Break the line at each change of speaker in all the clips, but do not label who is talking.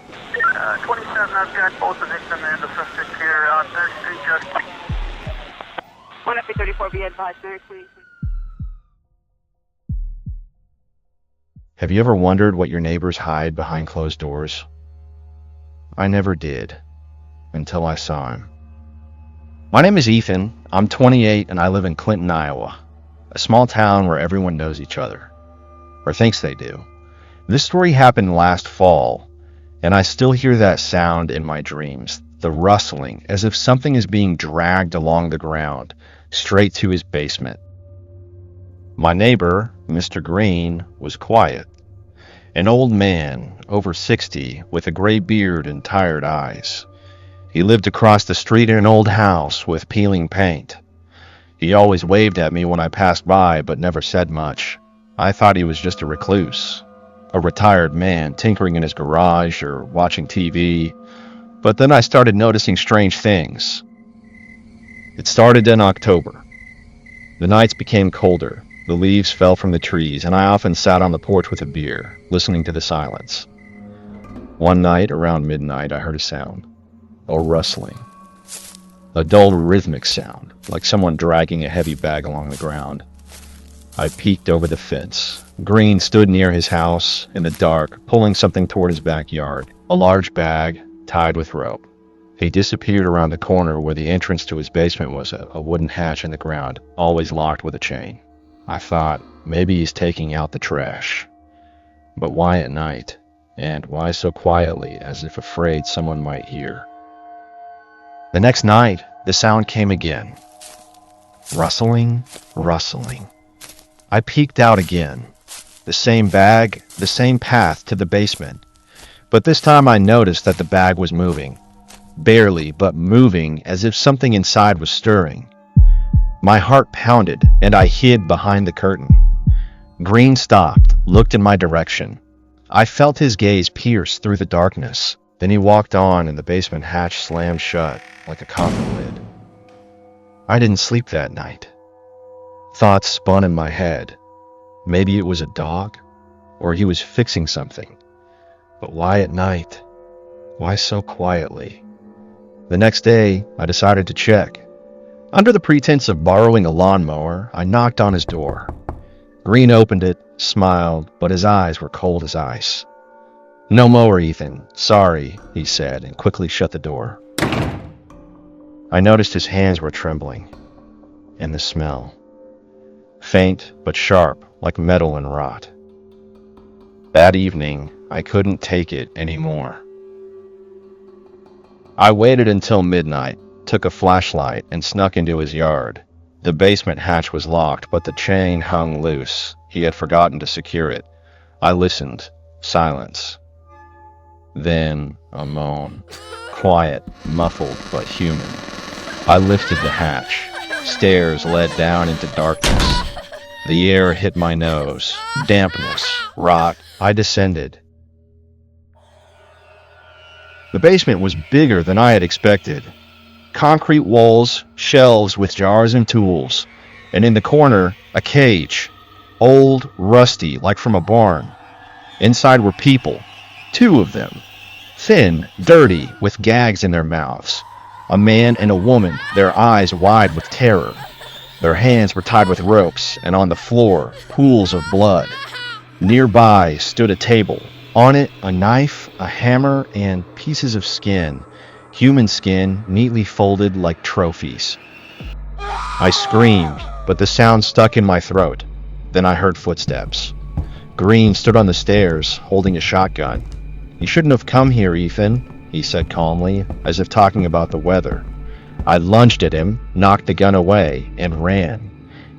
27, I've got both the victim and the suspect here on 3rd Street, just
134, be advised, very please.
Have you ever wondered what your neighbors hide behind closed doors? I never did, until I saw him. My name is Ethan. I'm 28 and I live in Clinton, Iowa, a small town where everyone knows each other, or thinks they do. This story happened last fall, and I still hear that sound in my dreams, the rustling, as if something is being dragged along the ground, straight to his basement. My neighbor, Mr. Green, was quiet. An old man, over 60, with a gray beard and tired eyes. He lived across the street in an old house with peeling paint. He always waved at me when I passed by, but never said much. I thought he was just a recluse, a retired man tinkering in his garage or watching TV. But then I started noticing strange things. It started in October. The nights became colder. The leaves fell from the trees, and I often sat on the porch with a beer, listening to the silence. One night, around midnight, I heard a sound. A rustling. A dull rhythmic sound, like someone dragging a heavy bag along the ground. I peeked over the fence. Green stood near his house, in the dark, pulling something toward his backyard. A large bag, tied with rope. He disappeared around the corner where the entrance to his basement was, a wooden hatch in the ground, always locked with a chain. I thought, maybe he's taking out the trash. But why at night? And why so quietly, as if afraid someone might hear? The next night, the sound came again. Rustling, rustling. I peeked out again. The same bag, the same path to the basement. But this time I noticed that the bag was moving. Barely, but moving as if something inside was stirring. My heart pounded, and I hid behind the curtain. Green stopped, looked in my direction. I felt his gaze pierce through the darkness. Then he walked on, and the basement hatch slammed shut, like a coffin lid. I didn't sleep that night. Thoughts spun in my head. Maybe it was a dog, or he was fixing something. But why at night? Why so quietly? The next day, I decided to check. Under the pretense of borrowing a lawnmower, I knocked on his door. Green opened it, smiled, but his eyes were cold as ice. "No mower, Ethan. Sorry," he said, and quickly shut the door. I noticed his hands were trembling, and the smell. Faint but sharp, like metal and rot. That evening, I couldn't take it anymore. I waited until midnight, took a flashlight, and snuck into his yard. The basement hatch was locked, but the chain hung loose. He had forgotten to secure it. I listened. Silence. Then a moan. Quiet, muffled, but human. I lifted the hatch. Stairs led down into darkness. The air hit my nose. Dampness. Rot. I descended. The basement was bigger than I had expected. Concrete walls, shelves with jars and tools, and in the corner, a cage. Old, rusty, like from a barn. Inside were people. 2 of them. Thin, dirty, with gags in their mouths. A man and a woman, their eyes wide with terror. Their hands were tied with ropes, and on the floor, pools of blood. Nearby stood a table. On it, a knife, a hammer, and pieces of skin. Human skin, neatly folded like trophies. I screamed, but the sound stuck in my throat. Then I heard footsteps. Green stood on the stairs, holding a shotgun. "You shouldn't have come here, Ethan," he said calmly, as if talking about the weather. I lunged at him, knocked the gun away, and ran.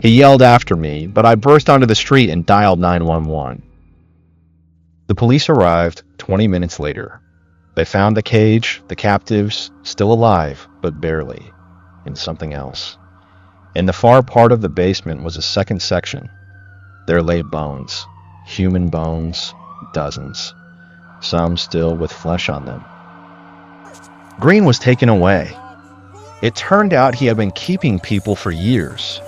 He yelled after me, but I burst onto the street and dialed 911. The police arrived 20 minutes later. They found the cage, the captives, still alive, but barely, in something else. In the far part of the basement was a second section. There lay bones, human bones, dozens, some still with flesh on them. Green was taken away. It turned out he had been keeping people for years,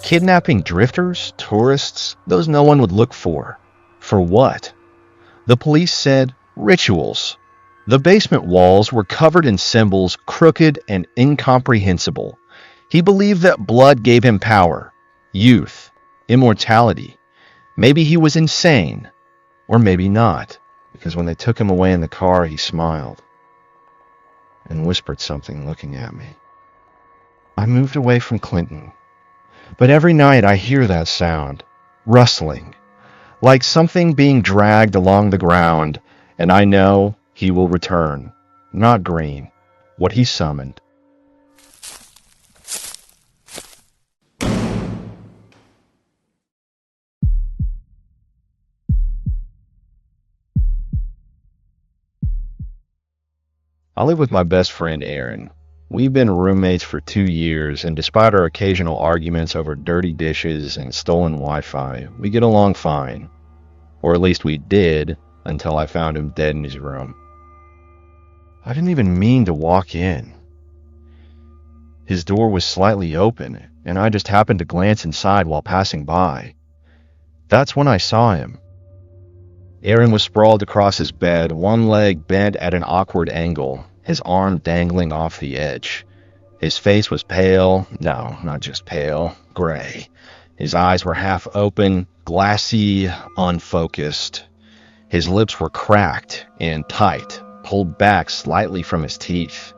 kidnapping drifters, tourists, those no one would look for. For what? The police said rituals. The basement walls were covered in symbols crooked and incomprehensible. He believed that blood gave him power, youth, immortality. Maybe he was insane, or maybe not, because when they took him away in the car, he smiled and whispered something looking at me. I moved away from Clinton, but every night I hear that sound, rustling, like something being dragged along the ground, and I know he will return, not Green, what he summoned. I live with my best friend Aaron. We've been roommates for 2 years, and despite our occasional arguments over dirty dishes and stolen Wi-Fi, we get along fine. Or at least we did, until I found him dead in his room. I didn't even mean to walk in. His door was slightly open, and I just happened to glance inside while passing by. That's when I saw him. Aaron was sprawled across his bed, one leg bent at an awkward angle, his arm dangling off the edge. His face was pale, no, not just pale, gray. His eyes were half open, glassy, unfocused. His lips were cracked and tight, pulled back slightly from his teeth.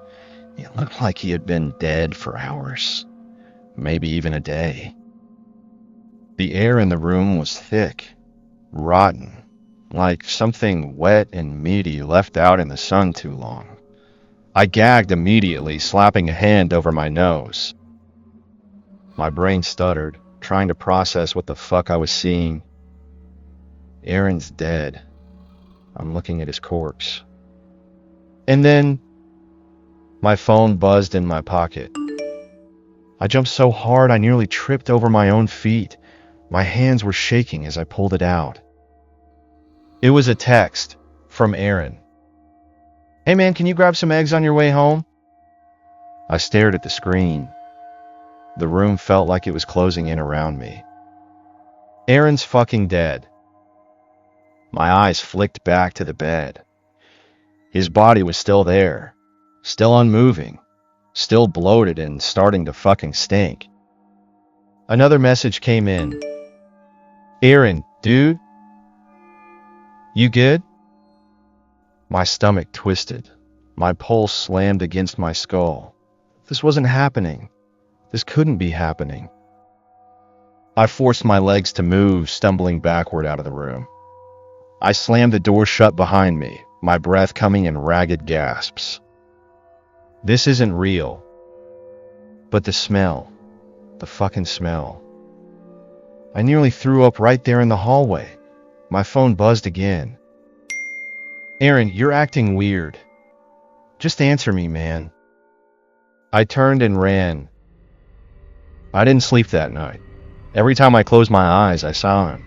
It looked like he had been dead for hours, maybe even a day. The air in the room was thick, rotten, like something wet and meaty left out in the sun too long. I gagged immediately, slapping a hand over my nose. My brain stuttered, trying to process what the fuck I was seeing. Aaron's dead. I'm looking at his corpse. And then my phone buzzed in my pocket. I jumped so hard I nearly tripped over my own feet. My hands were shaking as I pulled it out. It was a text from Aaron. Hey man, can you grab some eggs on your way home? I stared at the screen. The room felt like it was closing in around me. Aaron's fucking dead. My eyes flicked back to the bed. His body was still there, still unmoving, still bloated and starting to fucking stink. Another message came in. Aaron, dude? You good? My stomach twisted. My pulse slammed against my skull. This wasn't happening. This couldn't be happening. I forced my legs to move, stumbling backward out of the room. I slammed the door shut behind me, my breath coming in ragged gasps. This isn't real. But the smell. The fucking smell. I nearly threw up right there in the hallway. My phone buzzed again. Aaron, you're acting weird. Just answer me, man. I turned and ran. I didn't sleep that night. Every time I closed my eyes, I saw him.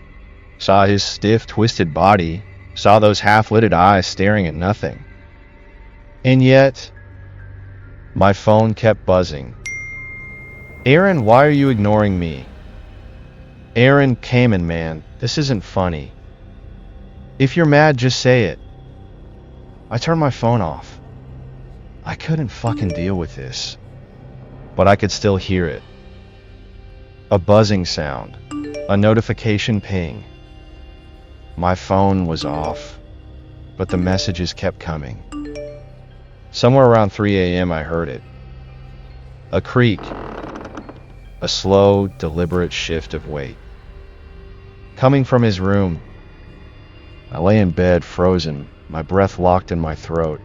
Saw his stiff, twisted body. Saw those half-lidded eyes staring at nothing. And yet, my phone kept buzzing. Aaron, why are you ignoring me? Aaron Kamen, man, this isn't funny. If you're mad, just say it. I turned my phone off. I couldn't fucking deal with this. But I could still hear it. A buzzing sound. A notification ping. My phone was off. But the messages kept coming. Somewhere around 3 a.m. I heard it. A creak. A slow, deliberate shift of weight. Coming from his room. I lay in bed, frozen, my breath locked in my throat.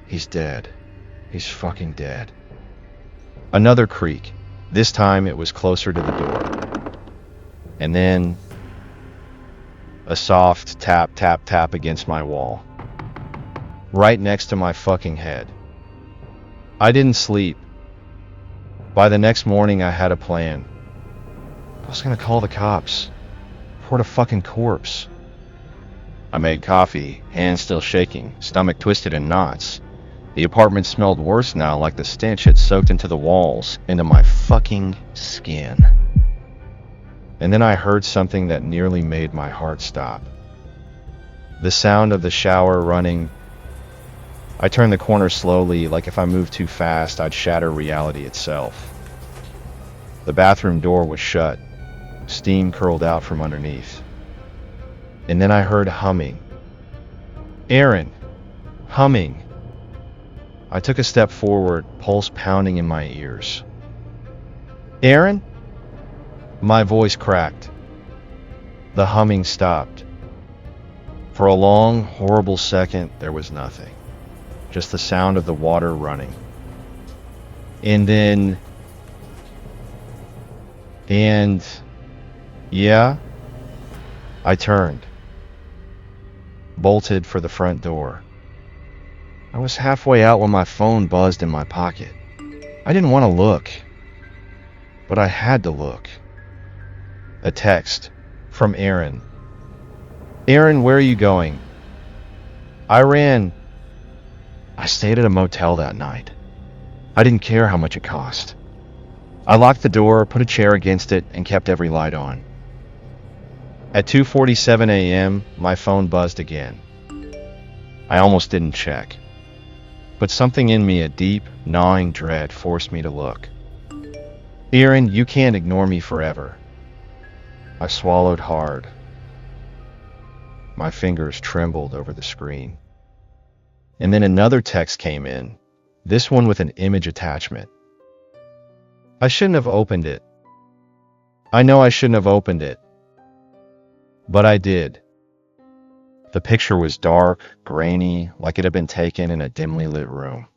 He's dead. He's fucking dead. Another creak. This time it was closer to the door. And then a soft tap, tap, tap against my wall. Right next to my fucking head. I didn't sleep. By the next morning I had a plan. I was gonna call the cops. Report a fucking corpse. I made coffee, hands still shaking, stomach twisted in knots. The apartment smelled worse now, like the stench had soaked into the walls, into my fucking skin. And then I heard something that nearly made my heart stop. The sound of the shower running I turned the corner slowly, like if I moved too fast, I'd shatter reality itself. The bathroom door was shut. Steam curled out from underneath. And then I heard humming. Aaron! Humming! I took a step forward, pulse pounding in my ears. Aaron? My voice cracked. The humming stopped. For a long, horrible second, there was nothing. Just the sound of the water running. And yeah, I turned. Bolted for the front door. I was halfway out when my phone buzzed in my pocket. I didn't want to look, but I had to look. A text from Aaron. Aaron, where are you going? I stayed at a motel that night. I didn't care how much it cost. I locked the door, put a chair against it, and kept every light on. At 2:47 a.m., my phone buzzed again. I almost didn't check. But something in me, a deep, gnawing dread, forced me to look. Aaron, you can't ignore me forever. I swallowed hard. My fingers trembled over the screen. And then another text came in, this one with an image attachment. I shouldn't have opened it. I know I shouldn't have opened it. But I did. The picture was dark, grainy, like it had been taken in a dimly lit room.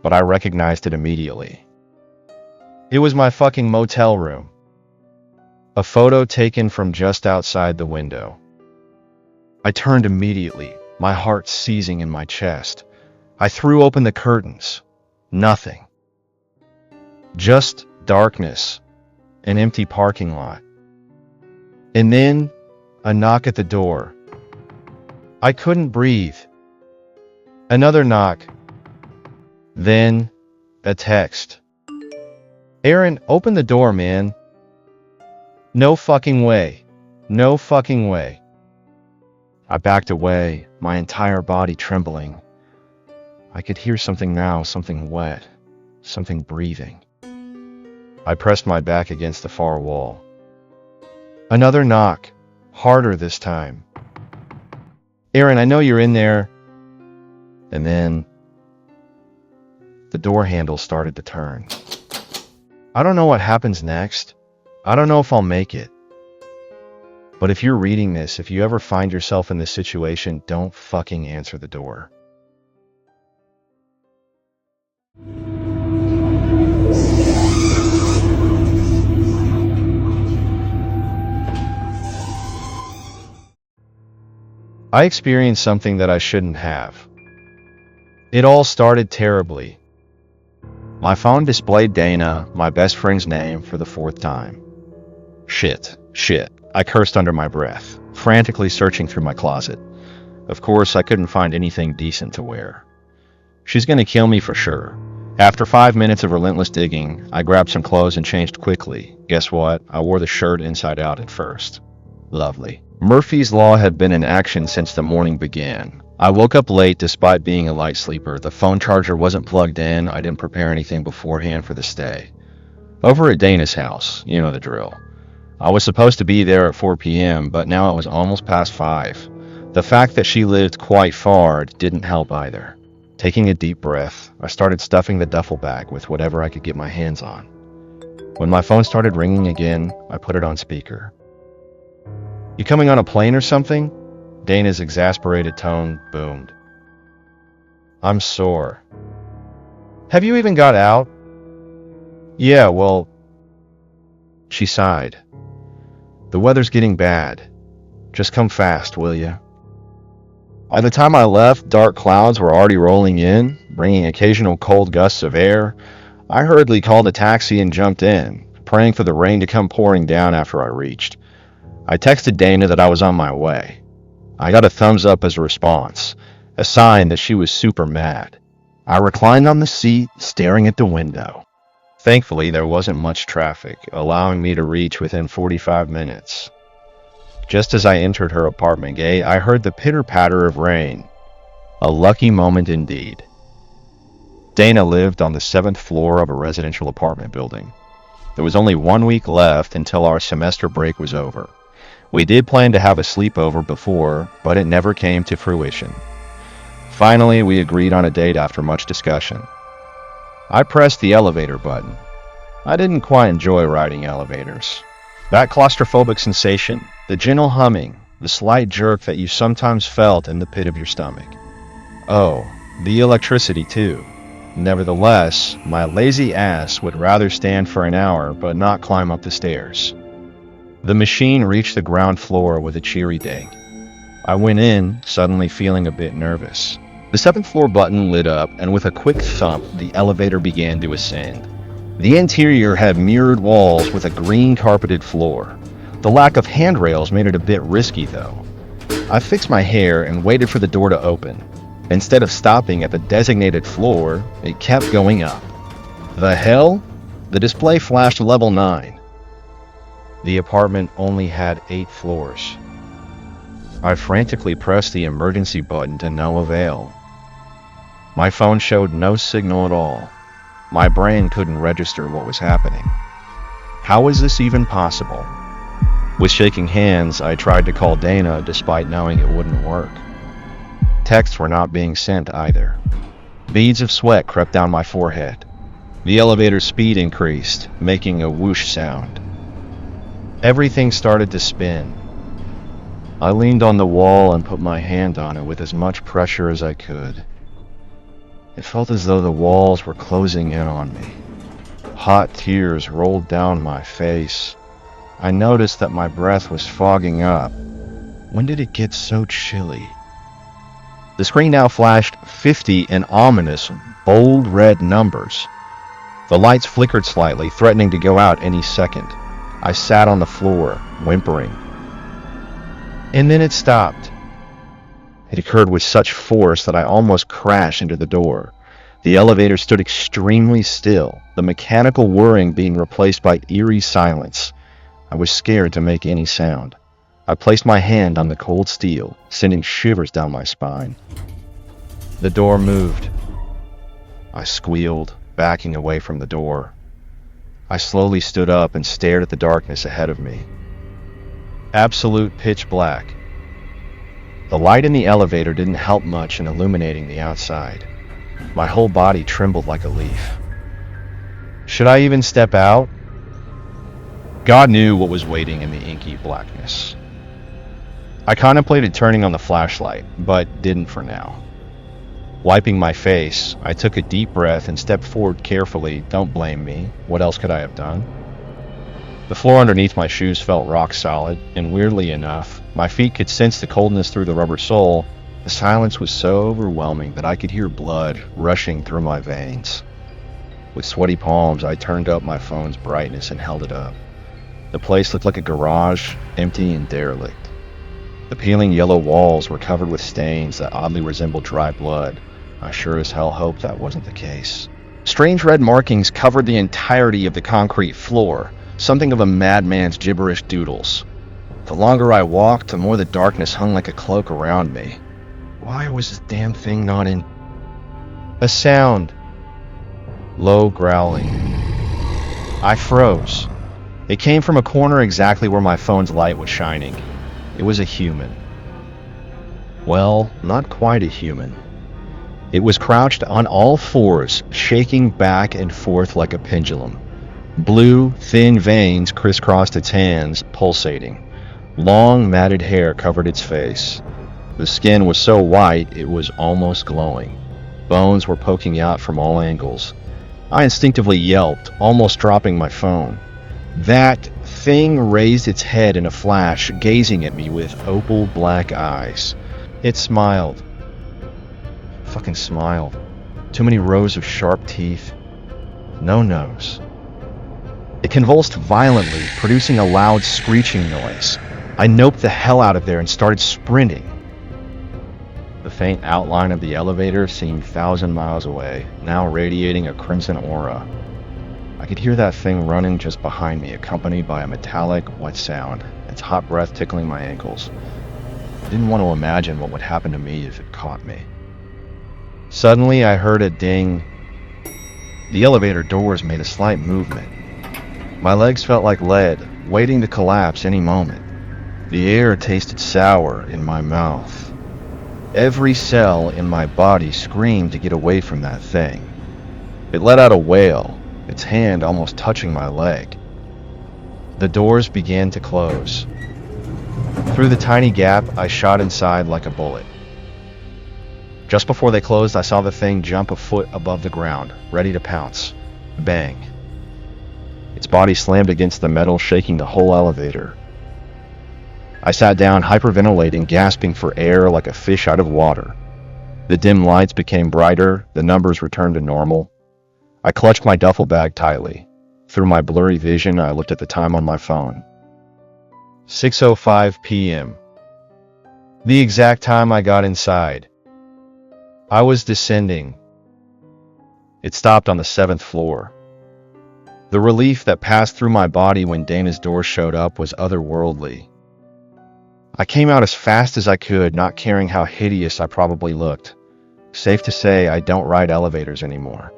But I recognized it immediately. It was my fucking motel room. A photo taken from just outside the window. I turned immediately, my heart seizing in my chest. I threw open the curtains. Nothing. Just darkness, an empty parking lot. And then a knock at the door. I couldn't breathe. Another knock. Then a text. Aaron, open the door, man. No fucking way. No fucking way. I backed away, my entire body trembling. I could hear something now, something wet, something breathing. I pressed my back against the far wall. Another knock, harder this time. Aaron, I know you're in there. And then the door handle started to turn. I don't know what happens next. I don't know if I'll make it. But if you're reading this, if you ever find yourself in this situation, don't fucking answer the door. I experienced something that I shouldn't have. It all started terribly. My phone displayed Dana, my best friend's name, for the fourth time. Shit. I cursed under my breath, frantically searching through my closet. Of course, I couldn't find anything decent to wear. She's gonna kill me for sure. After 5 minutes of relentless digging, I grabbed some clothes and changed quickly. Guess what? I wore the shirt inside out at first. Lovely. Murphy's Law had been in action since the morning began. I woke up late despite being a light sleeper. The phone charger wasn't plugged in. I didn't prepare anything beforehand for the stay. Over at Dana's house, you know the drill. I was supposed to be there at 4 p.m., but now it was almost past 5. The fact that she lived quite far didn't help either. Taking a deep breath, I started stuffing the duffel bag with whatever I could get my hands on. When my phone started ringing again, I put it on speaker. You coming on a plane or something? Dana's exasperated tone boomed. I'm sore. Have you even got out? Yeah, well... She sighed. The weather's getting bad. Just come fast, will you? By the time I left, dark clouds were already rolling in, bringing occasional cold gusts of air. I hurriedly called a taxi and jumped in, praying for the rain to come pouring down after I reached. I texted Dana that I was on my way. I got a thumbs up as a response, a sign that she was super mad. I reclined on the seat, staring at the window. Thankfully, there wasn't much traffic, allowing me to reach within 45 minutes. Just as I entered her apartment gate, I heard the pitter-patter of rain. A lucky moment indeed. Dana lived on the 7th floor of a residential apartment building. There was only 1 week left until our semester break was over. We did plan to have a sleepover before, but it never came to fruition. Finally, we agreed on a date after much discussion. I pressed the elevator button. I didn't quite enjoy riding elevators. That claustrophobic sensation, the gentle humming, the slight jerk that you sometimes felt in the pit of your stomach. Oh, the electricity too. Nevertheless, my lazy ass would rather stand for an hour but not climb up the stairs. The machine reached the ground floor with a cheery ding. I went in, suddenly feeling a bit nervous. The 7th floor button lit up, and with a quick thump, the elevator began to ascend. The interior had mirrored walls with a green carpeted floor. The lack of handrails made it a bit risky though. I fixed my hair and waited for the door to open. Instead of stopping at the designated floor, it kept going up. The hell? The display flashed level 9. The apartment only had 8 floors. I frantically pressed the emergency button to no avail. My phone showed no signal at all. My brain couldn't register what was happening. How was this even possible? With shaking hands, I tried to call Dana despite knowing it wouldn't work. Texts were not being sent either. Beads of sweat crept down my forehead. The elevator's speed increased, making a whoosh sound. Everything started to spin. I leaned on the wall and put my hand on it with as much pressure as I could. It felt as though the walls were closing in on me. Hot tears rolled down my face. I noticed that my breath was fogging up. When did it get so chilly? The screen now flashed 50 in ominous, bold red numbers. The lights flickered slightly, threatening to go out any second. I sat on the floor, whimpering. And then it stopped. It occurred with such force that I almost crashed into the door. The elevator stood extremely still, the mechanical whirring being replaced by eerie silence. I was scared to make any sound. I placed my hand on the cold steel, sending shivers down my spine. The door moved. I squealed, backing away from the door. I slowly stood up and stared at the darkness ahead of me. Absolute pitch black. The light in the elevator didn't help much in illuminating the outside. My whole body trembled like a leaf. Should I even step out? God knew what was waiting in the inky blackness. I contemplated turning on the flashlight, but didn't for now. Wiping my face, I took a deep breath and stepped forward carefully. Don't blame me. What else could I have done? The floor underneath my shoes felt rock solid, and weirdly enough, my feet could sense the coldness through the rubber sole. The silence was so overwhelming that I could hear blood rushing through my veins. With sweaty palms, I turned up my phone's brightness and held it up. The place looked like a garage, empty and derelict. The peeling yellow walls were covered with stains that oddly resembled dry blood. I sure as hell hoped that wasn't the case. Strange red markings covered the entirety of the concrete floor, something of a madman's gibberish doodles. The longer I walked, the more the darkness hung like a cloak around me. Why was this damn thing not in? A sound. Low growling. I froze. It came from a corner exactly where my phone's light was shining. It was a human. Well, not quite a human. It was crouched on all fours, shaking back and forth like a pendulum. Blue, thin veins crisscrossed its hands, pulsating. Long, matted hair covered its face. The skin was so white it was almost glowing. Bones were poking out from all angles. I instinctively yelped, almost dropping my phone. That thing raised its head in a flash, gazing at me with opal black eyes. It smiled. Fucking smiled. Too many rows of sharp teeth. No nose. It convulsed violently, producing a loud screeching noise. I noped the hell out of there and started sprinting. The faint outline of the elevator seemed 1,000 miles away, now radiating a crimson aura. I could hear that thing running just behind me, accompanied by a metallic, wet sound, its hot breath tickling my ankles. I didn't want to imagine what would happen to me if it caught me. Suddenly, I heard a ding. The elevator doors made a slight movement. My legs felt like lead, waiting to collapse any moment. The air tasted sour in my mouth. Every cell in my body screamed to get away from that thing. It let out a wail, its hand almost touching my leg. The doors began to close. Through the tiny gap, I shot inside like a bullet. Just before they closed, I saw the thing jump a foot above the ground, ready to pounce. Bang. Its body slammed against the metal, shaking the whole elevator. I sat down, hyperventilating, gasping for air like a fish out of water. The dim lights became brighter, the numbers returned to normal. I clutched my duffel bag tightly. Through my blurry vision, I looked at the time on my phone. 6:05 p.m. The exact time I got inside. I was descending. It stopped on the 7th floor. The relief that passed through my body when Dana's door showed up was otherworldly. I came out as fast as I could, not caring how hideous I probably looked. Safe to say, I don't ride elevators anymore.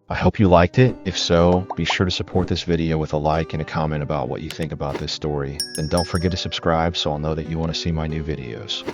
I hope you liked it. If so, be sure to support this video with a like and a comment about what you think about this story. Then don't forget to subscribe so I'll know that you want to see my new videos.